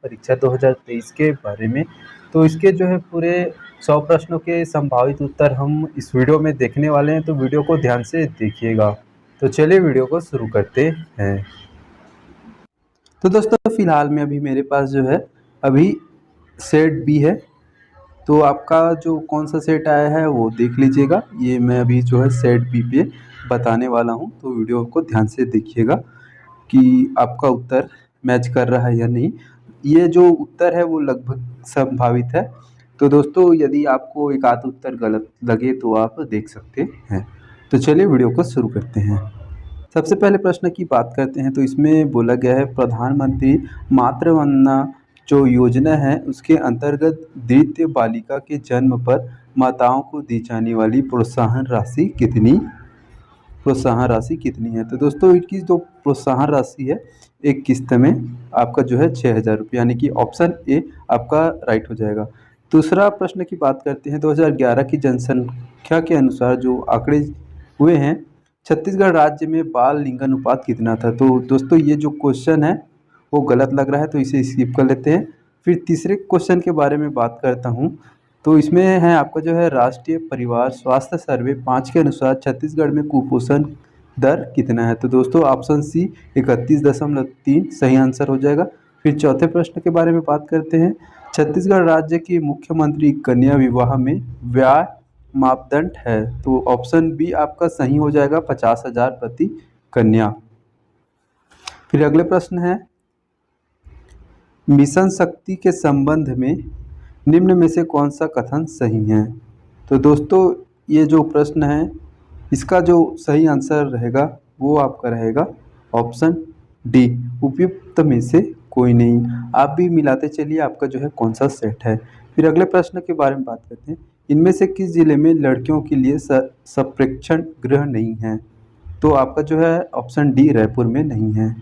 परीक्षा 2023 के बारे में। तो इसके जो है पूरे 100 प्रश्नों के संभावित उत्तर हम इस वीडियो में देखने वाले हैं, तो वीडियो को ध्यान से देखिएगा। तो चलिए वीडियो को शुरू करते हैं। तो दोस्तों फिलहाल में अभी मेरे पास जो है अभी सेट बी है। तो आपका जो कौन सा सेट आया है वो देख लीजिएगा। ये मैं अभी जो है सेट बी पे बताने वाला हूँ, तो वीडियो को ध्यान से देखिएगा कि आपका उत्तर मैच कर रहा है या नहीं। ये जो उत्तर है वो लगभग संभावित है। तो दोस्तों यदि आपको एक आध उत्तर गलत लगे तो आप देख सकते हैं। तो चलिए वीडियो को शुरू करते हैं। सबसे पहले प्रश्न की बात करते हैं, तो इसमें बोला गया है प्रधानमंत्री मातृ वंदना जो योजना है उसके अंतर्गत द्वितीय बालिका के जन्म पर माताओं को दी जाने वाली प्रोत्साहन राशि कितनी है। तो दोस्तों इनकी जो प्रोत्साहन राशि है एक किस्त में आपका जो है 6,000 रुपये, यानी कि ऑप्शन ए आपका राइट हो जाएगा। दूसरा प्रश्न की बात करते हैं, 2011 की जनसंख्या के अनुसार जो आंकड़े हुए हैं छत्तीसगढ़ राज्य में बाल लिंगानुपात कितना था। तो दोस्तों ये जो क्वेश्चन है वो गलत लग रहा है, तो इसे स्किप कर लेते हैं। फिर तीसरे क्वेश्चन के बारे में बात करता हूँ, तो इसमें है आपका जो है राष्ट्रीय परिवार स्वास्थ्य सर्वे 5 के अनुसार छत्तीसगढ़ में कुपोषण दर कितना है। तो दोस्तों ऑप्शन सी 31.3 सही आंसर हो जाएगा। फिर चौथे प्रश्न के बारे में बात करते हैं, छत्तीसगढ़ राज्य के मुख्यमंत्री कन्या विवाह में व्यय मापदंड है। तो ऑप्शन बी आपका सही हो जाएगा 50,000 प्रति कन्या। फिर अगले प्रश्न है, मिशन शक्ति के संबंध में निम्न में से कौन सा कथन सही है। तो दोस्तों ये जो प्रश्न है इसका जो सही आंसर रहेगा वो आपका रहेगा ऑप्शन डी, उपयुक्त में से कोई नहीं। आप भी मिलाते चलिए आपका जो है कौन सा सेट है। फिर अगले प्रश्न के बारे में बात करते हैं, इनमें से किस जिले में लड़कियों के लिए संप्रेक्षण गृह नहीं है। तो आपका जो है ऑप्शन डी रायपुर में नहीं है।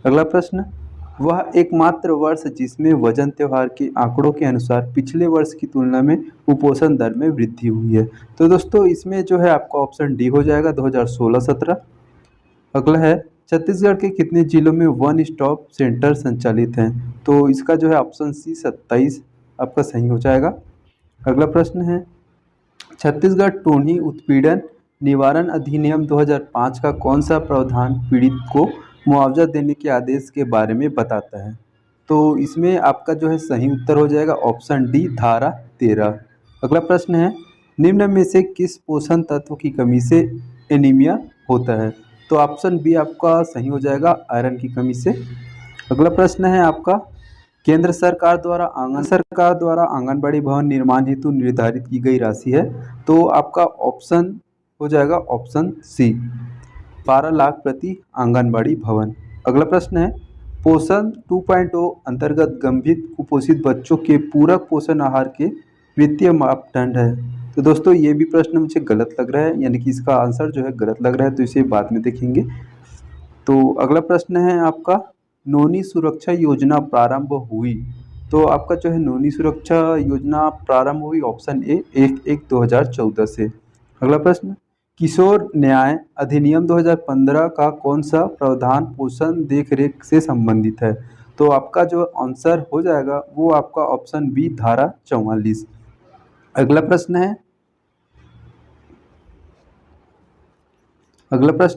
अगला प्रश्न, वह एकमात्र वर्ष जिसमें वजन त्योहार के आंकड़ों के अनुसार पिछले वर्ष की तुलना में कुपोषण दर में वृद्धि हुई है। तो दोस्तों इसमें जो है आपका ऑप्शन डी हो जाएगा 2016-17। अगला है, छत्तीसगढ़ के कितने जिलों में वन स्टॉप सेंटर संचालित हैं। तो इसका जो है ऑप्शन सी 27 आपका सही हो जाएगा। अगला प्रश्न है, छत्तीसगढ़ टोनी उत्पीड़न निवारण अधिनियम 2005 का कौन सा प्रावधान पीड़ित को मुआवजा देने के आदेश के बारे में बताता है। तो इसमें आपका जो है सही उत्तर हो जाएगा ऑप्शन डी धारा 13। अगला प्रश्न है, निम्न में से किस पोषण तत्व की कमी से एनीमिया होता है। तो ऑप्शन बी आपका सही हो जाएगा आयरन की कमी से। अगला प्रश्न है आपका, केंद्र सरकार द्वारा आंगनबाड़ी भवन निर्माण हेतु निर्धारित की गई राशि है। तो आपका ऑप्शन हो जाएगा ऑप्शन सी 12 लाख प्रति आंगनबाड़ी भवन। अगला प्रश्न है, पोषण 2.0 अंतर्गत गंभीर कुपोषित बच्चों के पूरक पोषण आहार के वित्तीय मापदंड है। तो दोस्तों ये भी प्रश्न मुझे गलत लग रहा है, यानी कि इसका आंसर जो है गलत लग रहा है, तो इसे बाद में देखेंगे। तो अगला प्रश्न है आपका, नोनी सुरक्षा योजना प्रारंभ हुई। तो आपका जो है नोनी सुरक्षा योजना प्रारंभ हुई ऑप्शन ए 1/1/2014 से। अगला प्रश्न, किशोर न्याय अधिनियम 2015 का कौन सा प्रावधान पोषण देखरेख से संबंधित है। तो आपका जो आंसर हो जाएगा वो आपका ऑप्शन बी धारा 44। अगला प्रश्न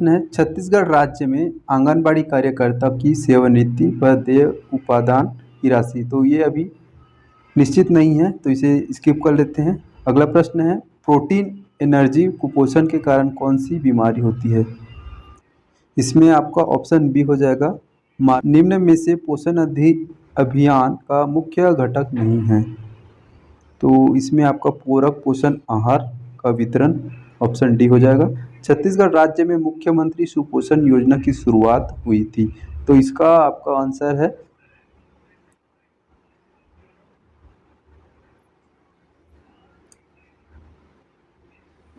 है, छत्तीसगढ़ राज्य में आंगनबाड़ी कार्यकर्ता की सेवानिवृत्ति पर देय उपादान की राशि। तो ये अभी निश्चित नहीं है, तो इसे स्किप कर लेते हैं। अगला प्रश्न है, प्रोटीन एनर्जी कुपोषण के कारण कौन सी बीमारी होती है। इसमें आपका ऑप्शन बी हो जाएगा निम्न में से पोषण अभियान का मुख्य घटक नहीं है। तो इसमें आपका पूरक पोषण आहार का वितरण ऑप्शन डी हो जाएगा। छत्तीसगढ़ राज्य में मुख्यमंत्री सुपोषण योजना की शुरुआत हुई थी। तो इसका आपका आंसर है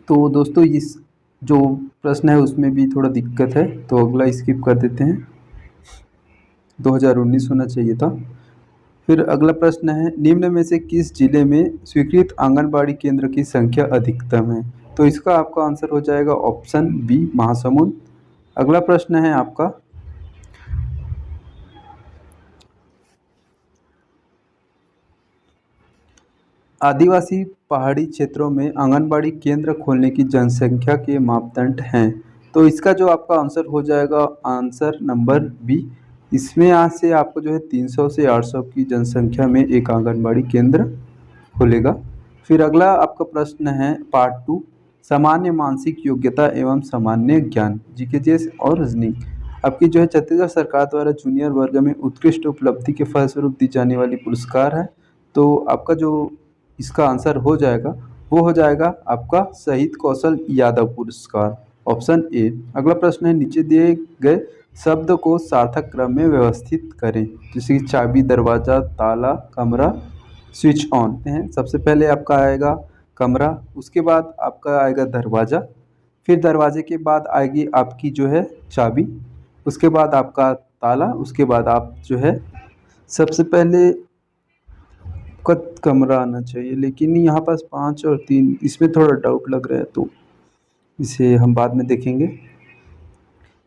तो दोस्तों इस जो प्रश्न है उसमें भी थोड़ा दिक्कत है, तो अगला स्किप कर देते हैं, 2019 होना चाहिए था। फिर अगला प्रश्न है, निम्न में से किस जिले में स्वीकृत आंगनबाड़ी केंद्र की संख्या अधिकतम है। तो इसका आपका आंसर हो जाएगा ऑप्शन बी महासमुंद। अगला प्रश्न है आपका, आदिवासी पहाड़ी क्षेत्रों में आंगनबाड़ी केंद्र खोलने की जनसंख्या के मापदंड हैं। तो इसका जो आपका आंसर हो जाएगा आंसर नंबर बी। इसमें यहाँ से आपको जो है 300 से 800 की जनसंख्या में एक आंगनबाड़ी केंद्र खोलेगा। फिर अगला आपका प्रश्न है पार्ट 2, सामान्य मानसिक योग्यता एवं सामान्य ज्ञान, जीकेजीएस और रीजनिंग। आपकी जो है छत्तीसगढ़ सरकार द्वारा जूनियर वर्ग में उत्कृष्ट उपलब्धि के फलस्वरूप दी जाने वाली पुरस्कार है। तो आपका जो इसका आंसर हो जाएगा वो हो जाएगा आपका शहीद कौशल यादव पुरस्कार, ऑप्शन ए। अगला प्रश्न है नीचे दिए गए शब्द को सार्थक क्रम में व्यवस्थित करें, जैसे कि चाबी, दरवाजा, ताला, कमरा, स्विच ऑन है। सबसे पहले आपका आएगा कमरा, उसके बाद आपका आएगा दरवाज़ा, फिर दरवाजे के बाद आएगी आपकी जो है चाबी, उसके बाद आपका ताला, उसके बाद आप जो है सबसे पहले कद कमरा आना चाहिए, लेकिन यहाँ पास 5 और 3 इसमें थोड़ा डाउट लग रहा है, तो इसे हम बाद में देखेंगे।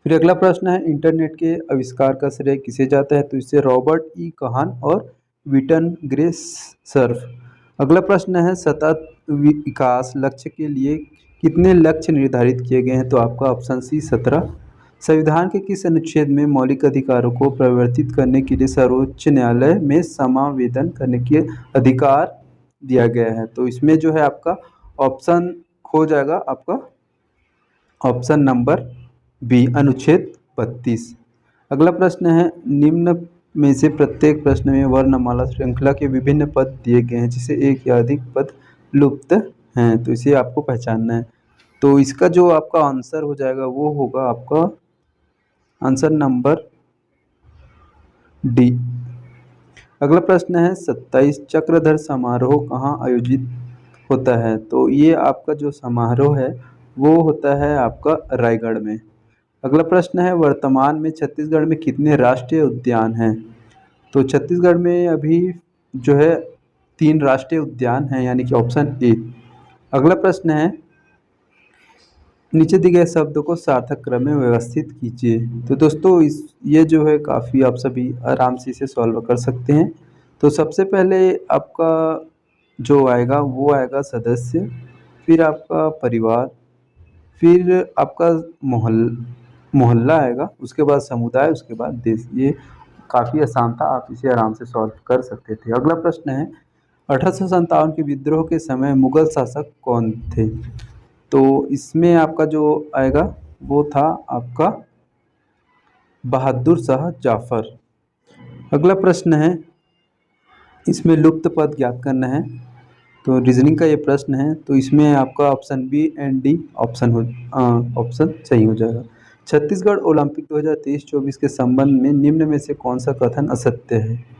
फिर अगला प्रश्न है इंटरनेट के आविष्कार का श्रेय किसे जाता है, तो इससे रॉबर्ट ई कहान और विटन ग्रे सर्फ। अगला प्रश्न है सतत विकास लक्ष्य के लिए कितने लक्ष्य निर्धारित किए गए हैं, तो आपका ऑप्शन सी 17। संविधान के किस अनुच्छेद में मौलिक अधिकारों को परिवर्तित करने के लिए सर्वोच्च न्यायालय में समावेदन करने के अधिकार दिया गया है, तो इसमें जो है आपका ऑप्शन हो जाएगा आपका ऑप्शन नंबर बी, अनुच्छेद 32। अगला प्रश्न है निम्न में से प्रत्येक प्रश्न में वर्णमाला श्रृंखला के विभिन्न पद दिए गए हैं जिसे एक या अधिक पद लुप्त हैं, तो इसे आपको पहचानना है। तो इसका जो आपका आंसर हो जाएगा वो होगा आपका आंसर नंबर डी। अगला प्रश्न है 27 चक्रधर समारोह कहाँ आयोजित होता है, तो ये आपका जो समारोह है वो होता है आपका रायगढ़ में। अगला प्रश्न है वर्तमान में छत्तीसगढ़ में कितने राष्ट्रीय उद्यान हैं, तो छत्तीसगढ़ में अभी जो है 3 राष्ट्रीय उद्यान हैं, यानी कि ऑप्शन ए। अगला प्रश्न है नीचे दिए गए शब्दों को सार्थक क्रम में व्यवस्थित कीजिए। तो दोस्तों ये जो है काफ़ी आप सभी आराम से इसे सॉल्व कर सकते हैं। तो सबसे पहले आपका जो आएगा वो आएगा सदस्य, फिर आपका परिवार, फिर आपका मोहल्ला आएगा, उसके बाद समुदाय, उसके बाद देश। ये काफ़ी आसान था, आप इसे आराम से सॉल्व कर सकते थे। अगला प्रश्न है 1857 के विद्रोह के समय मुगल शासक कौन थे, तो इसमें आपका जो आएगा वो था आपका बहादुर शाह जाफर। अगला प्रश्न है इसमें लुप्त पद ज्ञात करना है, तो रीजनिंग का ये प्रश्न है, तो इसमें आपका option B and D option सही हो जाएगा। छत्तीसगढ़ ओलंपिक 2023-24 के संबंध में निम्न में से कौन सा कथन असत्य है,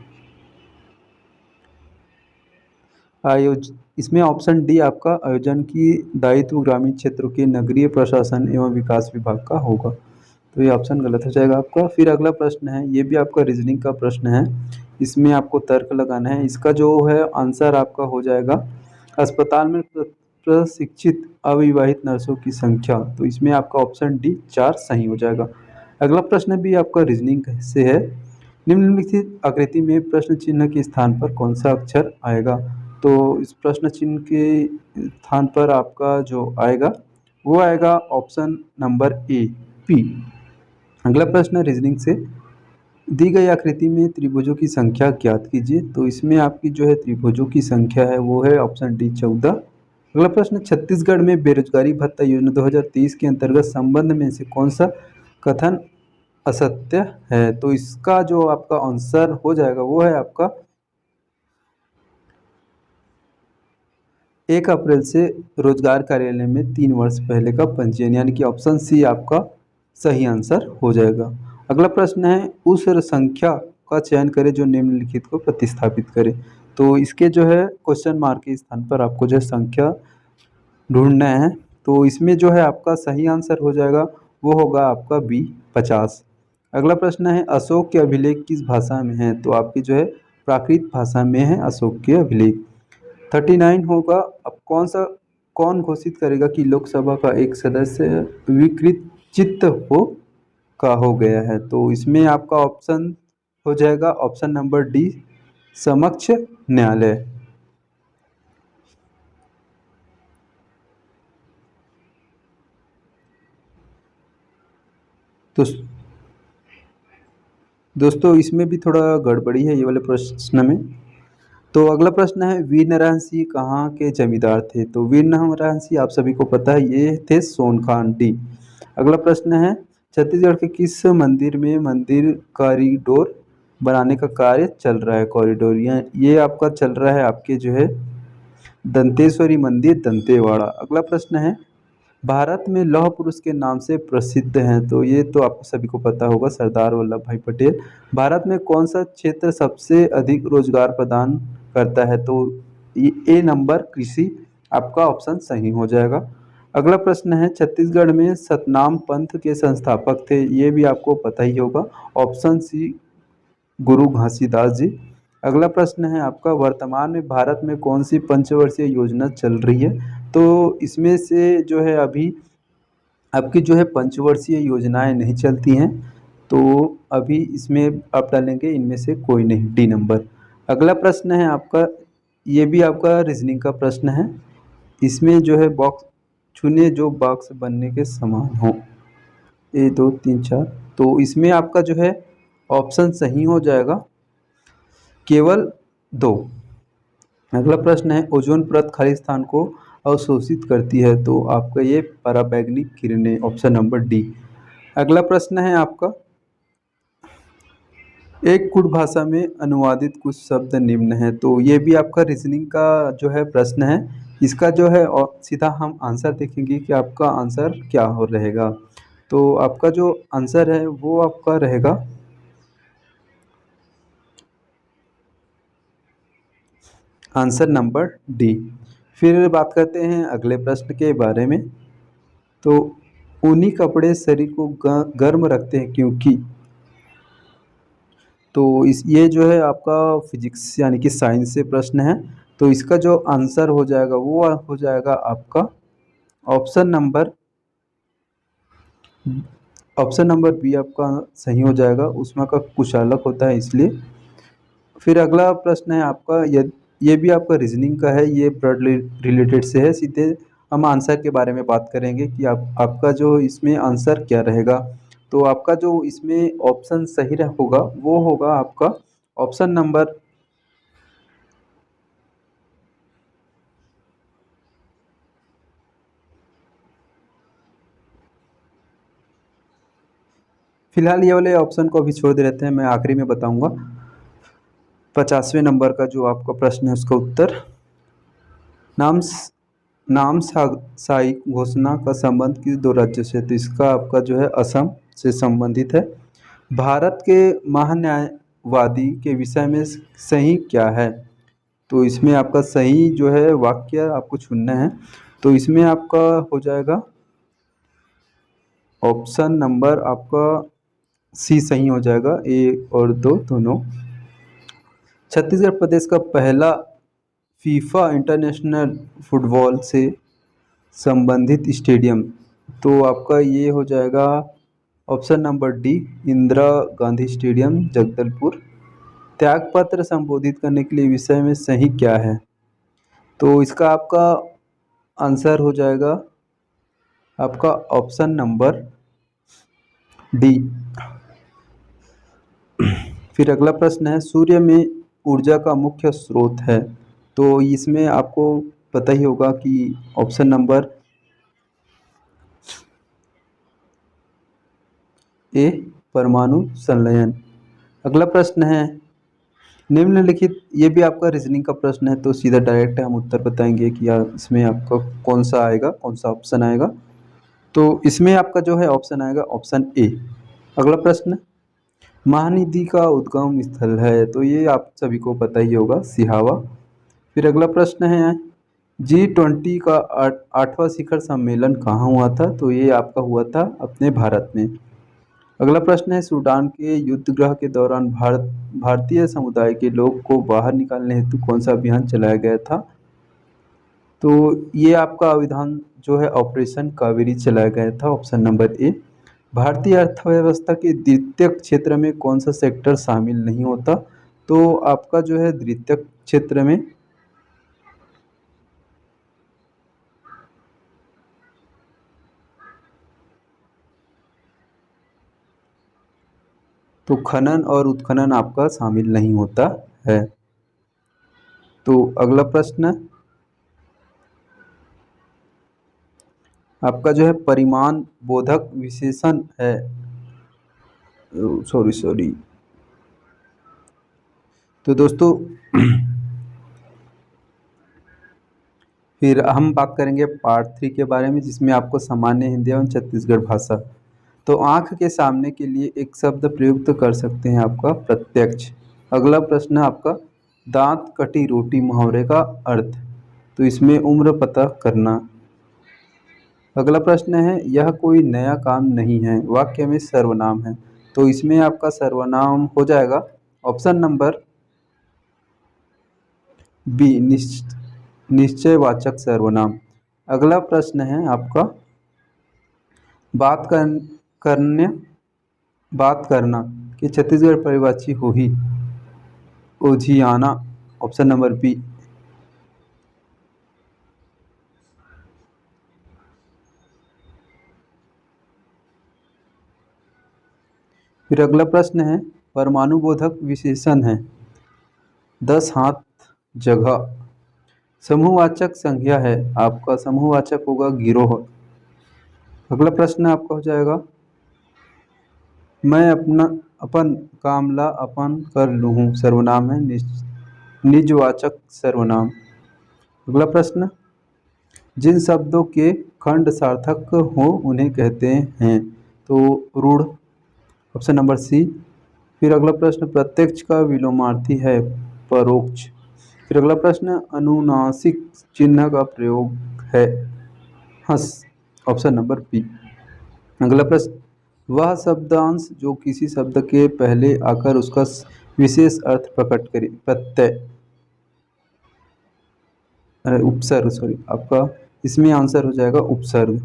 इसमें ऑप्शन डी आपका आयोजन की दायित्व ग्रामीण क्षेत्रों के नगरीय प्रशासन एवं विकास विभाग का होगा, तो ये ऑप्शन गलत हो जाएगा आपका। फिर अगला प्रश्न है ये भी आपका रीजनिंग का प्रश्न है, इसमें आपको तर्क लगाना है। इसका जो है आंसर आपका हो जाएगा अस्पताल में प्रशिक्षित अविवाहित नर्सों की संख्या, तो इसमें आपका ऑप्शन डी 4 सही हो जाएगा। अगला प्रश्न भी आपका रीजनिंग से है, निम्नलिखित आकृति में प्रश्न चिन्ह के स्थान पर कौन सा अक्षर आएगा, तो इस प्रश्न चिन्ह के स्थान पर आपका जो आएगा वो आएगा ऑप्शन नंबर ए, पी। अगला प्रश्न रीजनिंग से, दी गई आकृति में त्रिभुजों की संख्या ज्ञात कीजिए, तो इसमें आपकी जो है त्रिभुजों की संख्या है वो है ऑप्शन डी 14। अगला प्रश्न छत्तीसगढ़ में बेरोजगारी भत्ता योजना 2023 के अंतर्गत संबंध में से कौन सा कथन असत्य है, तो इसका जो आपका आंसर हो जाएगा वो है आपका 1 अप्रैल से रोजगार कार्यालय में 3 वर्ष पहले का पंजीयन, यानी कि ऑप्शन सी आपका सही आंसर हो जाएगा। अगला प्रश्न है उस संख्या का चयन करें जो निम्नलिखित को प्रतिस्थापित करे, तो इसके जो है क्वेश्चन मार्क के स्थान पर आपको जो है संख्या ढूंढना है, तो इसमें जो है आपका सही आंसर हो जाएगा वो होगा आपका बी 50। अगला प्रश्न है अशोक के अभिलेख किस भाषा में है, तो आपकी जो है प्राकृत भाषा में है अशोक के अभिलेख। 39 होगा, अब कौन घोषित करेगा कि लोकसभा का एक सदस्य विकृत हो गया है, तो इसमें आपका ऑप्शन हो जाएगा ऑप्शन नंबर डी समक्ष न्यायालय। तो दोस्तों इसमें भी थोड़ा गड़बड़ी है ये वाले प्रश्न में। तो अगला प्रश्न है, वीर नारायण सिंह कहाँ के जमींदार थे? तो वीर नारायण सिंह आप सभी को पता है, ये थे सोनखान डी। अगला प्रश्न है, छत्तीसगढ़ के किस मंदिर में मंदिर कॉरिडोर बनाने का कार्य चल रहा है? कॉरिडोर ये आपका चल रहा है आपके जो है दंतेश्वरी मंदिर दंतेवाड़ा। अगला प्रश्न है, भारत में लौह पुरुष के नाम से प्रसिद्ध हैं? तो ये तो आप सभी को पता होगा, सरदार वल्लभ भाई पटेल। भारत में कौन सा क्षेत्र सबसे अधिक रोजगार प्रदान करता है? तो ये ए नंबर कृषि आपका ऑप्शन सही हो जाएगा। अगला प्रश्न है, छत्तीसगढ़ में सतनाम पंथ के संस्थापक थे? ये भी आपको पता ही होगा, ऑप्शन सी गुरु घासीदास जी। अगला प्रश्न है आपका, वर्तमान में भारत में कौन सी पंचवर्षीय योजना चल रही है? तो इसमें से जो है अभी आपकी जो है पंचवर्षीय योजनाएं नहीं चलती हैं, तो अभी इसमें आप डालेंगे इनमें से कोई नहीं, डी नंबर। अगला प्रश्न है आपका, ये भी आपका रीजनिंग का प्रश्न है। इसमें जो है बॉक्स चुने जो बॉक्स बनने के समान हो, 1 2 3 4। तो इसमें आपका जो है ऑप्शन सही हो जाएगा केवल 2। अगला प्रश्न है, ओजोन परत खालिस्तान को अवशोषित करती है? तो आपका ये पराबैंगनी किरणें, ऑप्शन नंबर डी। अगला प्रश्न है आपका, एक कुट भाषा में अनुवादित कुछ शब्द निम्न है? तो ये भी आपका रीजनिंग का जो है प्रश्न है। इसका जो है सीधा हम आंसर देखेंगे कि आपका आंसर क्या हो रहेगा। तो आपका जो आंसर है वो आपका रहेगा आंसर नंबर डी। फिर बात करते हैं अगले प्रश्न के बारे में। तो ऊनी कपड़े शरीर को गर्म रखते हैं क्योंकि? तो इस ये जो है आपका फिजिक्स यानी कि साइंस से प्रश्न है। तो इसका जो आंसर हो जाएगा वो हो जाएगा आपका option number option number B आपका सही हो जाएगा, उसमें का कुचालक होता है इसलिए। फिर अगला प्रश्न है आपका, ये भी आपका रीजनिंग का है, ये ब्लड रिलेटेड से है। सीधे हम आंसर के बारे में बात करेंगे कि आपका जो इसमें आंसर क्या रहेगा। तो आपका जो इसमें ऑप्शन सही होगा वो होगा आपका ऑप्शन नंबर फिलहाल ये वाले ऑप्शन को अभी छोड़ दे रहते हैं, मैं आखिरी में बताऊंगा। 50वें नंबर का जो आपका प्रश्न है उसका उत्तर, नाम साई घोषणा का संबंध किस दो राज्यों से? तो इसका आपका जो है असम से संबंधित है। भारत के महान्यायवादी के विषय में सही क्या है? तो इसमें आपका सही जो है वाक्य आपको चुनना है। तो इसमें आपका हो जाएगा ऑप्शन नंबर आपका सी सही हो जाएगा, ए और दो दोनों। छत्तीसगढ़ प्रदेश का पहला फीफा इंटरनेशनल फुटबॉल से संबंधित स्टेडियम? तो आपका ये हो जाएगा option number D, Indira Gandhi stadium Jagdalpur. त्यागपत्र संबोधित करने के लिए विषय में सही क्या है? तो इसका आपका आंसर हो जाएगा आपका ऑप्शन नंबर डी। फिर अगला प्रश्न है, सूर्य में ऊर्जा का मुख्य स्रोत है? तो इसमें आपको पता ही होगा कि ऑप्शन नंबर ए परमाणु संलयन। अगला प्रश्न है, निम्नलिखित, ये भी आपका रीजनिंग का प्रश्न है, तो सीधा डायरेक्ट हम उत्तर बताएंगे कि इसमें आपका कौन सा आएगा, कौन सा ऑप्शन आएगा। तो इसमें आपका जो है ऑप्शन आएगा ऑप्शन ए। अगला प्रश्न, महानदी का उद्गम स्थल है? तो ये आप सभी को पता ही होगा, सिहावा। फिर अगला प्रश्न है, G20 का 8वां शिखर सम्मेलन कहाँ हुआ था? तो ये आपका हुआ था अपने भारत में। अगला प्रश्न है, सूडान के युद्धगृह के दौरान भारतीय समुदाय के लोग को बाहर निकालने हेतु कौन सा अभियान चलाया गया था? तो ये आपका अभियान जो है ऑपरेशन कावेरी चलाया गया था, ऑप्शन नंबर ए। भारतीय अर्थव्यवस्था के द्वितीयक क्षेत्र में कौन सा सेक्टर शामिल नहीं होता? तो आपका जो है द्वितीयक क्षेत्र में तो खनन और उत्खनन आपका शामिल नहीं होता है। तो अगला प्रश्न आपका जो है परिमाण बोधक विशेषण है, सॉरी। तो दोस्तों फिर हम बात करेंगे पार्ट 3 के बारे में, जिसमें आपको सामान्य हिंदी एवं छत्तीसगढ़ भाषा। तो आंख के सामने के लिए एक शब्द प्रयुक्त कर सकते हैं आपका प्रत्यक्ष। अगला प्रश्न है आपका दांत कटी रोटी मुहावरे का अर्थ। तो इसमें उम्र पता करना। अगला प्रश्न है यह कोई नया काम नहीं है, वाक्य में सर्वनाम है। तो इसमें आपका सर्वनाम हो जाएगा ऑप्शन नंबर बी, निश्चयवाचक सर्वनाम। अगला प्रश्न है आपका करने बात करना कि छत्तीसगढ़ परिभाषी हो ही ओझियाना, ऑप्शन नंबर बी। फिर अगला प्रश्न है परमाणु बोधक विशेषण है 10 हाथ जगह। समूहवाचक संज्ञा है आपका, समूहवाचक होगा गिरोह। अगला प्रश्न आपका हो जाएगा मैं अपन कामला अपन कर लूँ, सर्वनाम है निजवाचक सर्वनाम। अगला प्रश्न जिन शब्दों के खंड सार्थक हो उन्हें कहते हैं। तो रूढ़, ऑप्शन नंबर सी। फिर अगला प्रश्न प्रत्यक्ष का विलोमार्थी है परोक्ष। फिर अगला प्रश्न अनुनासिक चिन्ह का प्रयोग है हंस, ऑप्शन नंबर बी। अगला प्रश्न वह शब्दांश जो किसी शब्द के पहले आकर उसका विशेष अर्थ प्रकट करे, प्रत्यय उपसर्ग, सॉरी आपका इसमें आंसर हो जाएगा उपसर्ग।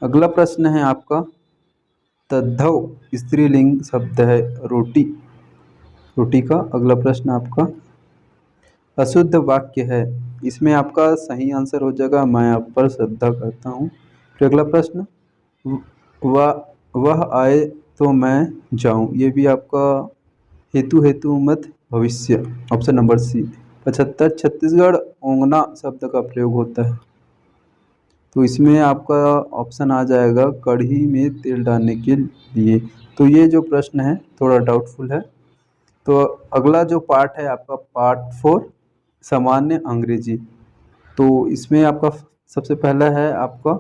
अगला प्रश्न है आपका तद्धव स्त्रीलिंग शब्द है रोटी, रोटी का। अगला प्रश्न आपका अशुद्ध वाक्य है, इसमें आपका सही आंसर हो जाएगा मैं आप पर श्रद्धा करता हूँ। फिर अगला प्रश्न वह आए तो मैं जाऊँ, ये भी आपका हेतु मत भविष्य, option number C. 75 Chhattisgarh Ongna शब्द का प्रयोग होता है। तो इसमें आपका ऑप्शन आ जाएगा कढ़ी में तेल डालने के लिए। तो ये जो प्रश्न है थोड़ा डाउटफुल है। तो अगला जो पार्ट है आपका पार्ट 4 सामान्य अंग्रेजी। तो इसमें आपका सबसे पहला है आपका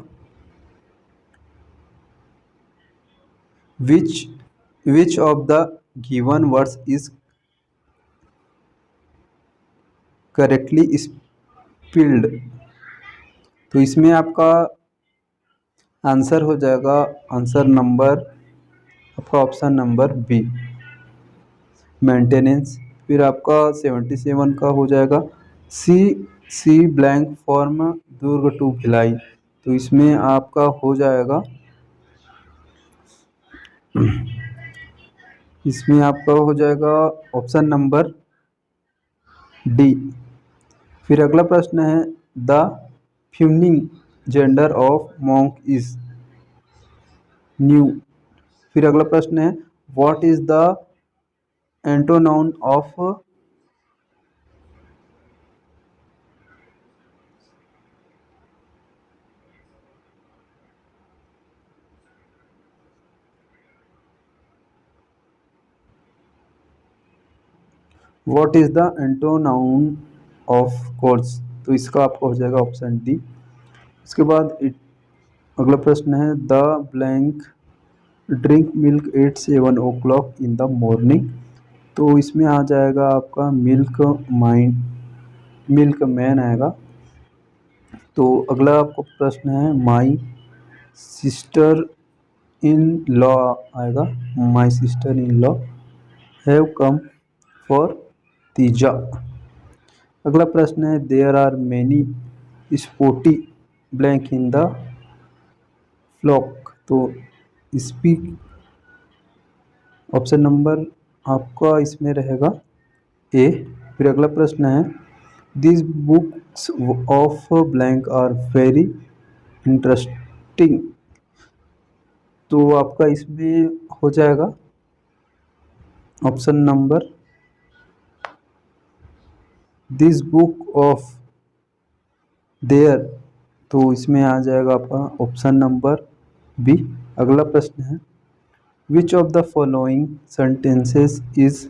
which of the given words is correctly spelled. तो इसमें आपका आंसर हो जाएगा आंसर नंबर आपका ऑप्शन नंबर बी, मेंटेनेंस। फिर आपका 77 का हो जाएगा C blank from Durg to Bhilai. तो इसमें आपका हो जाएगा ऑप्शन नंबर डी। फिर अगला प्रश्न है the feminine gender of monk is new. फिर अगला प्रश्न है what is the antonym of what is the antonym of coarse. तो इसका आपका हो जाएगा ऑप्शन डी। उसके बाद अगला प्रश्न है the blank drink milk eight 7 o'clock in the morning. तो इसमें आ जाएगा आपका मिल्क मैन आएगा। तो अगला आपको प्रश्न है माई सिस्टर इन लॉ आएगा, my sister in law have come for Teeja. अगला प्रश्न है there are many sporty blank in the flock. तो स्पीक, ऑप्शन नंबर आपका इसमें रहेगा ए। फिर अगला प्रश्न है this books of blank are very interesting. तो आपका इसमें हो जाएगा option number this book of their, तो इसमें आ जाएगा आपका ऑप्शन नंबर बी। अगला प्रश्न है which of the following sentences is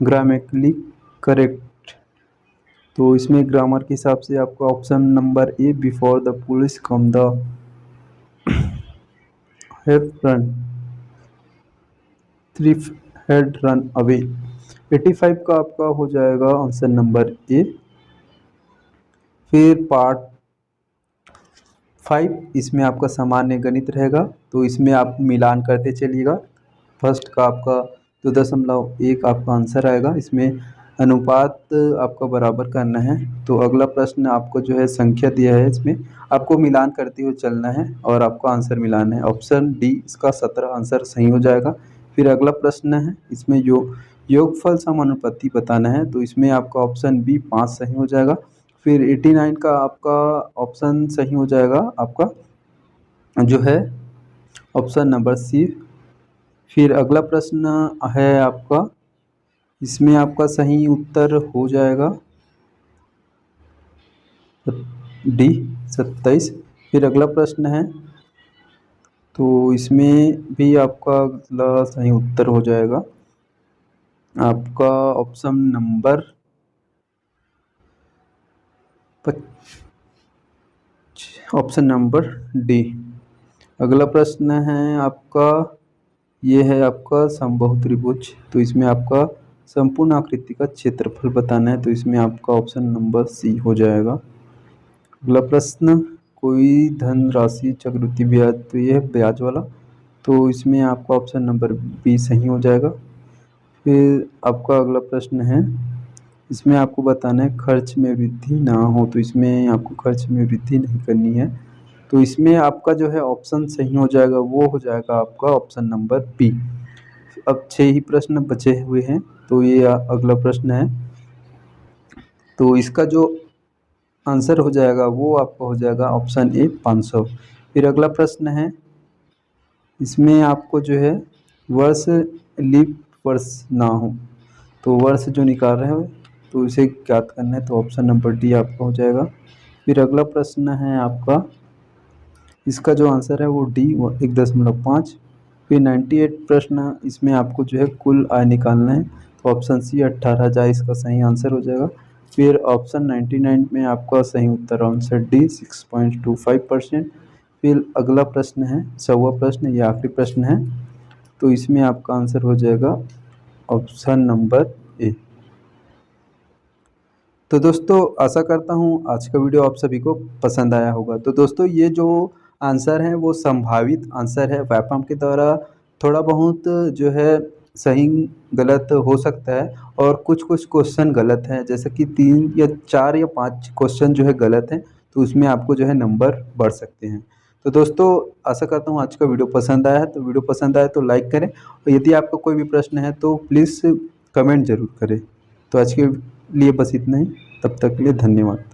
grammatically correct, तो इसमें ग्रामर के हिसाब से आपका option number A before the police come the have run, thief had run away. 85 का आपका हो जाएगा आंसर नंबर ए। फिर पार्ट 5, इसमें आपका सामान्य गणित रहेगा, तो इसमें आप मिलान करते चलिएगा। फर्स्ट का आपका 2.1 आपका आंसर आएगा, इसमें अनुपात आपका बराबर करना है। तो अगला प्रश्न आपको जो है संख्या दिया है, इसमें आपको मिलान करते हुए चलना है और आपका आंसर मिलाना है। ऑप्शन डी इसका 17 आंसर सही हो जाएगा। फिर अगला प्रश्न है इसमें योगफल समानुपाती बताना है, तो इसमें आपका ऑप्शन बी 5 सही हो जाएगा। फिर 89 का आपका ऑप्शन सही हो जाएगा आपका जो है ऑप्शन नंबर सी। फिर अगला प्रश्न है आपका, इसमें आपका सही उत्तर हो जाएगा डी 27। फिर अगला प्रश्न है, तो इसमें भी आपका अगला सही उत्तर हो जाएगा आपका option number option number D. अगला प्रश्न है आपका, ये है आपका समबाहु त्रिभुज, तो इसमें आपका संपूर्ण आकृति का क्षेत्रफल बताना है, तो इसमें आपका ऑप्शन नंबर सी हो जाएगा। अगला प्रश्न, कोई धन राशि चक्रवृद्धि ब्याज, तो ये है ब्याज वाला, तो इसमें आपका ऑप्शन नंबर बी सही हो जाएगा। फिर आपका अगला प्रश्न है, इसमें आपको बताना है खर्च में वृद्धि ना हो, तो इसमें आपको खर्च में वृद्धि नहीं करनी है, तो इसमें आपका जो है ऑप्शन सही हो जाएगा, वो हो जाएगा आपका ऑप्शन नंबर बी। अब 6 ही प्रश्न बचे हुए हैं, तो ये अगला प्रश्न है, तो इसका जो आंसर हो जाएगा वो आपका हो जाएगा ऑप्शन ए 500। फिर अगला प्रश्न है, इसमें आपको जो है वर्ष लीप वर्ष ना हो, तो वर्ष जो निकाल रहे हो तो इसे ज्ञात करना है, तो ऑप्शन नंबर डी आपका हो जाएगा। फिर अगला प्रश्न है आपका, इसका जो आंसर है वो डी 1.5। फिर 98 प्रश्न, इसमें आपको जो है कुल आय निकालना है, तो ऑप्शन सी 18,000 इसका सही आंसर हो जाएगा। फिर ऑप्शन 99 में आपका सही उत्तर आंसर डी 6.25%। फिर अगला प्रश्न है 100वां प्रश्न, ये आखिरी प्रश्न है, तो इसमें आपका आंसर हो जाएगा ऑप्शन नंबर ए। तो दोस्तों आशा करता हूँ आज का वीडियो आप सभी को पसंद आया होगा। तो दोस्तों ये जो आंसर है वो संभावित आंसर है, व्यापम के द्वारा थोड़ा बहुत जो है सही गलत हो सकता है, और कुछ कुछ क्वेश्चन गलत हैं, जैसे कि 3 या 4 या 5 क्वेश्चन जो है गलत हैं, तो उसमें आपको जो है नंबर बढ़ सकते हैं। तो दोस्तों आशा करता हूँ आज का वीडियो पसंद आया है, तो वीडियो पसंद आया तो लाइक करें, और यदि आपका कोई भी प्रश्न है तो प्लीज़ कमेंट ज़रूर करें। तो आज के लिए बस इतना ही, तब तक के लिए धन्यवाद।